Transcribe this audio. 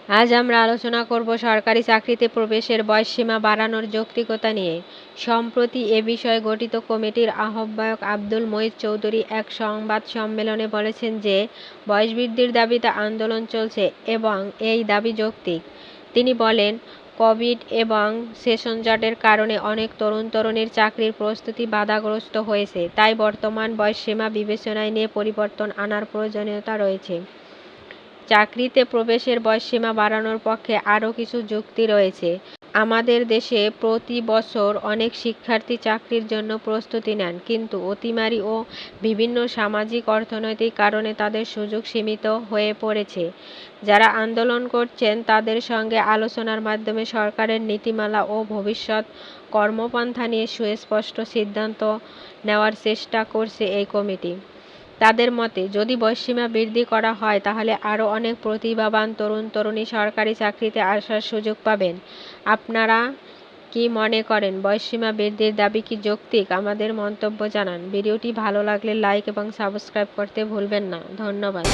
আজ আমরা আলোচনা করব সরকারি চাকরিতে প্রবেশের বয়সসীমা বাড়ানোর যৌক্তিকতা নিয়ে। সম্প্রতি এ বিষয়ে গঠিত কমিটির আহ্বায়ক আব্দুল মঈদ চৌধুরী এক সংবাদ সম্মেলনে বলেছেন যে বয়স বৃদ্ধির দাবিতে আন্দোলন চলছে এবং এই দাবি যৌক্তিক। তিনি বলেন, কোভিড এবং সেশন জটের কারণে অনেক তরুণ-তরুণীর চাকরির প্রস্তুতি বাধাগ্রস্ত হয়েছে, তাই বর্তমান বয়সসীমা বিবেচনায় নিয়ে পরিবর্তন আনার প্রয়োজনীয়তা রয়েছে। চাকরিতে প্রবেশের বয়সসীমা বাড়ানোর পক্ষে আরও কিছু যুক্তি রয়েছে। আমাদের দেশে প্রতি বছর অনেক শিক্ষার্থী চাকরির জন্য প্রস্তুতি নেন, কিন্তু অতিমারি ও বিভিন্ন সামাজিক অর্থনৈতিক কারণে তাদের সুযোগ সীমিত হয়ে পড়েছে। যারা আন্দোলন করছেন তাদের সঙ্গে আলোচনার মাধ্যমে সরকারের নীতিমালা ও ভবিষ্যৎ কর্মপন্থা নিয়ে সুস্পষ্ট সিদ্ধান্ত নেওয়ার চেষ্টা করছে এই কমিটি। তাদের মতে, যদি বয়সসীমা বৃদ্ধি করা হয় তাহলে আরও অনেক প্রতিভাবান তরুণ-তরুণী সরকারি চাকরিতে আসার সুযোগ পাবেন। আপনারা কি মনে করেন, বয়সসীমা বৃদ্ধির দাবি কি যৌক্তিক? আমাদের মন্তব্য জানান। ভিডিওটি ভালো লাগলে লাইক এবং সাবস্ক্রাইব করতে ভুলবেন না। ধন্যবাদ।